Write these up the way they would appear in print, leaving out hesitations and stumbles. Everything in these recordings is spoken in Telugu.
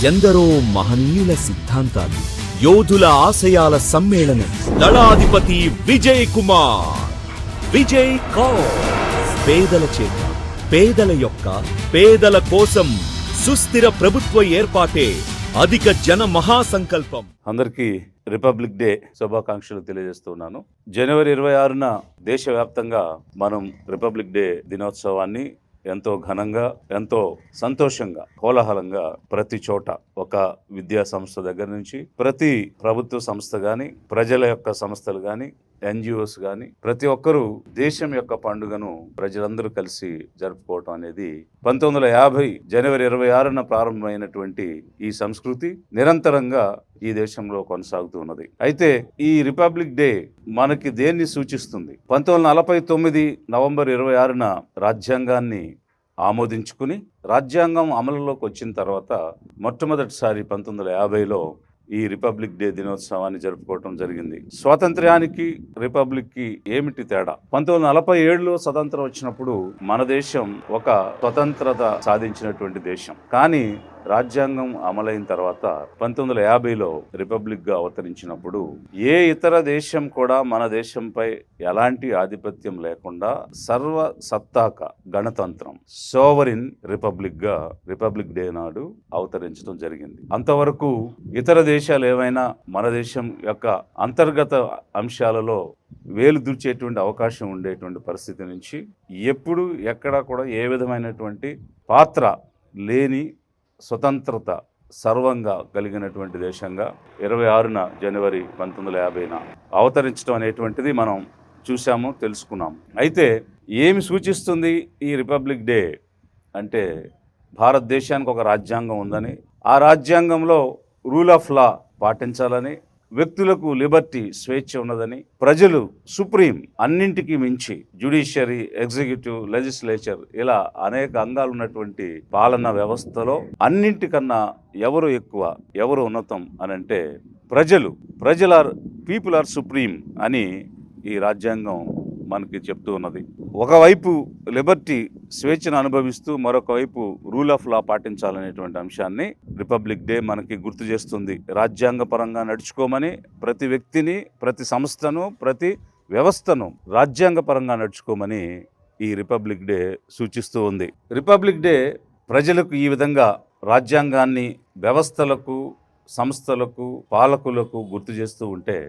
ఎందరో మహనీయుల సిద్ధాంతాలు, యోధుల ఆశయాల సమ్మేళనం. దళాధిపతి విజయ్ కుమార్. విజయ్ కాజ్. పేదల చేత, పేదల యొక్క, పేదల కోసం సుస్థిర ప్రభుత్వ ఏర్పాటే అధిక జన మహాసంకల్పం. అందరికీ రిపబ్లిక్ డే శుభాకాంక్షలు తెలియజేస్తున్నాను. జనవరి 26న దేశవ్యాప్తంగా మనం రిపబ్లిక్ డే దినోత్సవాన్ని ఎంతో ఘనంగా, ఎంతో సంతోషంగా, కోలాహలంగా ప్రతి చోట, ఒక విద్యా సంస్థ దగ్గర నుంచి ప్రతి ప్రభుత్వ సంస్థ కానీ, ప్రజల యొక్క సంస్థలు కానీ, NGOs కానీ, ప్రతి ఒక్కరూ దేశం యొక్క పండుగను ప్రజలందరూ కలిసి జరుపుకోవటం అనేది 1950 జనవరి 26న ప్రారంభమైనటువంటి ఈ సంస్కృతి నిరంతరంగా ఈ దేశంలో కొనసాగుతూ ఉన్నది. అయితే ఈ రిపబ్లిక్ డే మనకి దేన్ని సూచిస్తుంది? 1949 నవంబర్ 26న రాజ్యాంగాన్ని ఆమోదించుకుని, రాజ్యాంగం అమలులోకి వచ్చిన తర్వాత మొట్టమొదటిసారి 1950లో ఈ రిపబ్లిక్ డే దినోత్సవాన్ని జరుపుకోవటం జరిగింది. స్వాతంత్ర్యానికి రిపబ్లిక్కి ఏమిటి తేడా? 1947లో స్వతంత్రం వచ్చినప్పుడు మన దేశం ఒక స్వతంత్రత సాధించినటువంటి దేశం. కానీ రాజ్యాంగం అమలైన తర్వాత 1950లో రిపబ్లిక్ గా అవతరించినప్పుడు ఏ ఇతర దేశం కూడా మన దేశంపై ఎలాంటి ఆధిపత్యం లేకుండా సర్వ సత్తాక గణతంత్రం, సోవరిన్ రిపబ్లిక్ గా రిపబ్లిక్ డే నాడు అవతరించడం జరిగింది. అంతవరకు ఇతర దేశాలు ఏవైనా మన దేశం యొక్క అంతర్గత అంశాలలో వేలు దుర్చేటువంటి అవకాశం ఉండేటువంటి పరిస్థితి నుంచి ఎప్పుడు ఎక్కడా కూడా ఏ విధమైనటువంటి పాత్ర లేని స్వతంత్రత సర్వంగా కలిగినటువంటి దేశంగా 26న జనవరి 1950న అవతరించడం అనేటువంటిది మనం చూసాము, తెలుసుకున్నాము. అయితే ఏమి సూచిస్తుంది ఈ రిపబ్లిక్ డే అంటే, భారతదేశానికి ఒక రాజ్యాంగం ఉందని, ఆ రాజ్యాంగంలో రూల్ ఆఫ్ లా పాటించాలని, వ్యక్తులకు లిబర్టీ, స్వేచ్ఛ ఉన్నదని, ప్రజలు సుప్రీం, అన్నింటికీ మించి జ్యుడిషియరీ, ఎగ్జిక్యూటివ్, లెజిస్లేచర్, ఇలా అనేక అంగాలు ఉన్నటువంటి పాలనా వ్యవస్థలో అన్నింటికన్నా ఎవరు ఎక్కువ, ఎవరు ఉన్నతం అని అంటే పీపుల్ ఆర్ సుప్రీం అని ఈ రాజ్యాంగం మనకి చెప్తూ ఉన్నది. ఒకవైపు లిబర్టీ, స్వేచ్ఛను అనుభవిస్తూ, మరొక వైపు రూల్ ఆఫ్ లా పాటించాలనేటువంటి అంశాన్ని రిపబ్లిక్ డే మనకి గుర్తు చేస్తుంది. రాజ్యాంగపరంగా నడుచుకోమని ప్రతి వ్యక్తిని, ప్రతి సంస్థను, ప్రతి వ్యవస్థను రాజ్యాంగపరంగా నడుచుకోమని ఈ రిపబ్లిక్ డే సూచిస్తూ ఉంది. రిపబ్లిక్ డే ప్రజలకు ఈ విధంగా రాజ్యాంగాన్ని వ్యవస్థలకు, సంస్థలకు, పాలకులకు గుర్తు చేస్తూ ఉంటే,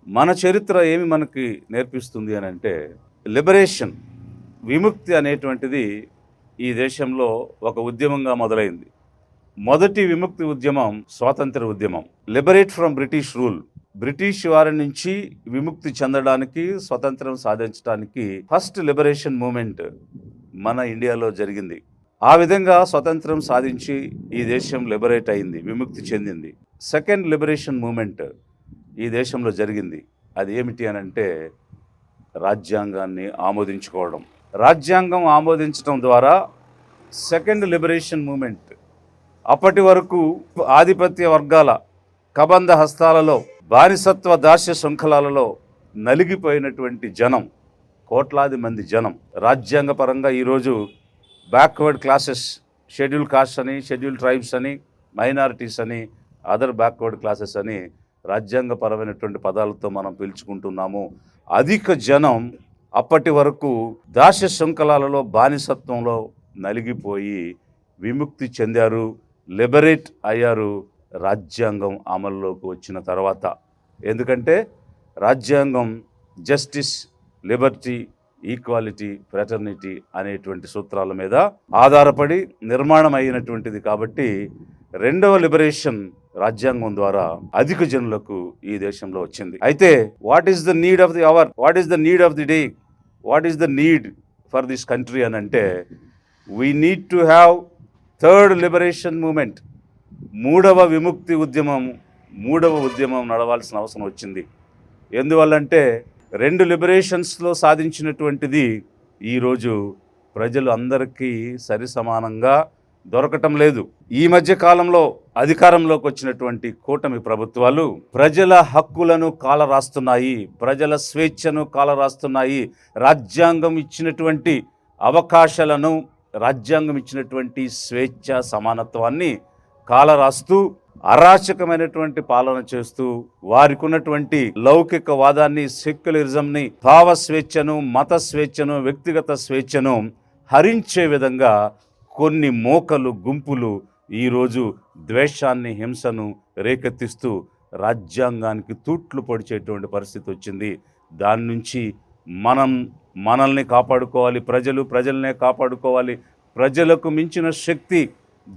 మన చరిత్ర ఏమి మనకి నేర్పిస్తుంది అని అంటే, లిబరేషన్, విముక్తి అనేటువంటిది ఈ దేశంలో ఒక ఉద్యమంగా మొదలైంది. మొదటి విముక్తి ఉద్యమం స్వాతంత్ర ఉద్యమం. Liberate from British rule, British వారి నుంచి విముక్తి చెందడానికి, స్వతంత్రం సాధించడానికి ఫస్ట్ లిబరేషన్ మూమెంట్ మన ఇండియాలో జరిగింది. ఆ విధంగా స్వతంత్రం సాధించి ఈ దేశం లిబరేట్ అయింది, విముక్తి చెందింది. సెకండ్ లిబరేషన్ మూమెంట్ ఈ దేశంలో జరిగింది. అది ఏమిటి అని అంటే, రాజ్యాంగాన్ని ఆమోదించుకోవడం. రాజ్యాంగం ఆమోదించడం ద్వారా సెకండ్ లిబరేషన్ మూమెంట్, అప్పటి వరకు ఆధిపత్య వర్గాల కబంధ హస్తాలలో, బానిసత్వ దాస్య శృంఖలాలలో నలిగిపోయినటువంటి జనం, కోట్లాది మంది జనం, రాజ్యాంగపరంగా ఈరోజు బ్యాక్వర్డ్ క్లాసెస్, షెడ్యూల్ కాస్ట్ అని, షెడ్యూల్ ట్రైబ్స్ అని, మైనారిటీస్ అని, అదర్ బ్యాక్వర్డ్ క్లాసెస్ అని రాజ్యాంగపరమైనటువంటి పదాలతో మనం పిలుచుకుంటున్నాము. అధిక జనం అప్పటి వరకు దాస్య శృంఖలాలలో, బానిసత్వంలో నలిగిపోయి విముక్తి చెందారు, లిబరేట్ అయ్యారు రాజ్యాంగం అమల్లోకి వచ్చిన తర్వాత. ఎందుకంటే రాజ్యాంగం జస్టిస్, లిబర్టీ, ఈక్వాలిటీ, ఫ్రెటర్నిటీ అనేటువంటి సూత్రాల మీద ఆధారపడి నిర్మాణం అయినటువంటిది. కాబట్టి రెండవ లిబరేషన్ రాజ్యాంగం ద్వారా అధిక జనులకు ఈ దేశంలో వచ్చింది. అయితే what is the need of the hour, what is the need of the day, what is the need for this country అని అంటే, we need to have third liberation movement, మూడవ విముక్తి ఉద్యమం, మూడవ ఉద్యమం నడవాల్సిన అవసరం వచ్చింది. ఎందువల్లంటే, రెండు లిబరేషన్స్లో సాధించినటువంటిది ఈరోజు ప్రజలు అందరికీ సరి సమానంగా దొరకటం లేదు. ఈ మధ్య కాలంలో అధికారంలోకి వచ్చినటువంటి కూటమి ప్రభుత్వాలు ప్రజల హక్కులను కాలరాస్తున్నాయి, ప్రజల స్వేచ్ఛను కాలరాస్తున్నాయి, రాజ్యాంగం ఇచ్చినటువంటి అవకాశాలను, రాజ్యాంగం ఇచ్చినటువంటి స్వేచ్ఛ, సమానత్వాన్ని కాలరాస్తూ అరాచకమైనటువంటి పాలన చేస్తూ వారికి ఉన్నటువంటి లౌకికవాదాన్ని, సెక్యులరిజంని, భావ స్వేచ్ఛను, మత స్వేచ్ఛను, వ్యక్తిగత స్వేచ్ఛను హరించే విధంగా కొన్ని మోకలు గుంపులు ఈరోజు ద్వేషాన్ని, హింసను రేకెత్తిస్తూ రాజ్యాంగానికి తూట్లు పొడిచేటువంటి పరిస్థితి వచ్చింది. దాని నుంచి మనల్ని కాపాడుకోవాలి, ప్రజలనే కాపాడుకోవాలి. ప్రజలకు మించిన శక్తి,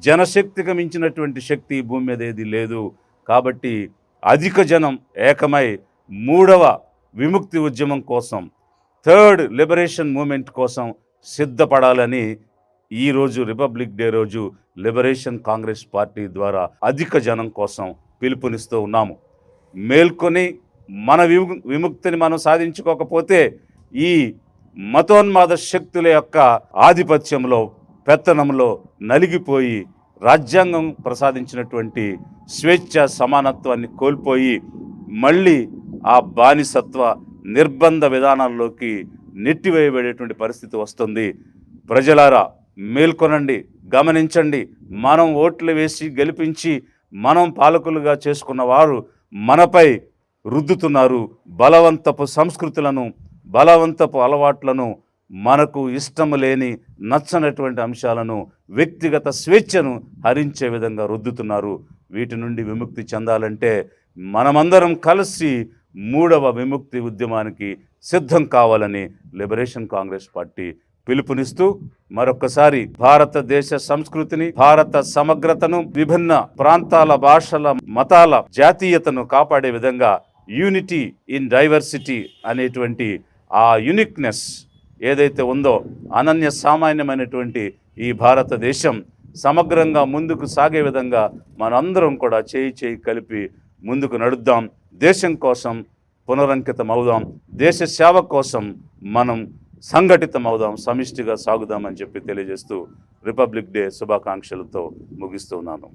జనశక్తికి మించినటువంటి శక్తి భూమి మీద ఏది లేదు. కాబట్టి అధిక జనం ఏకమై 3వ విముక్తి ఉద్యమం కోసం, 3rd లిబరేషన్ మూమెంట్ కోసం సిద్ధపడాలని ఈరోజు రిపబ్లిక్ డే రోజు లిబరేషన్ కాంగ్రెస్ పార్టీ ద్వారా అధిక జనం కోసం పిలుపునిస్తూ ఉన్నాము. మేల్కొని మన విముక్తిని మనం సాధించుకోకపోతే ఈ మతోన్మాద శక్తుల యొక్క ఆధిపత్యంలో, పెత్తనంలో నలిగిపోయి రాజ్యాంగం ప్రసాదించినటువంటి స్వేచ్ఛ, సమానత్వాన్ని కోల్పోయి మళ్ళీ ఆ బానిసత్వ నిర్బంధ విధానాల్లోకి నెట్టివేయబడేటువంటి పరిస్థితి వస్తుంది. ప్రజలారా మేల్కొనండి, గమనించండి. మనం ఓట్లు వేసి గెలిపించి మనం పాలకులుగా చేసుకున్న వారు మనపై రుద్దుతున్నారు బలవంతపు సంస్కృతులను, బలవంతపు అలవాట్లను, మనకు ఇష్టము లేని నచ్చనటువంటి అంశాలను, వ్యక్తిగత స్వేచ్ఛను హరించే విధంగా రుద్దుతున్నారు. వీటి నుండి విముక్తి చెందాలంటే మనమందరం కలిసి 3వ విముక్తి ఉద్యమానికి సిద్ధం కావాలని లిబరేషన్ కాంగ్రెస్ పార్టీ పిలుపునిస్తూ మరొకసారి భారతదేశ సంస్కృతిని, భారత సమగ్రతను, విభిన్న ప్రాంతాల, భాషల, మతాల జాతీయతను కాపాడే విధంగా యూనిటీ ఇన్ డైవర్సిటీ అనేటువంటి ఆ యూనిక్నెస్ ఏదైతే ఉందో, అనన్య సామాన్యమైనటువంటి ఈ భారతదేశం సమగ్రంగా ముందుకు సాగే విధంగా మనందరం కూడా చేయి కలిపి ముందుకు నడుద్దాం. దేశం కోసం పునరంకితం అవుదాం. దేశ సేవ కోసం మనం సంఘటితం అవుదాం, సమిష్టిగా సాగుదామని చెప్పి తెలియజేస్తూ రిపబ్లిక్ డే శుభాకాంక్షలతో ముగిస్తున్నాను.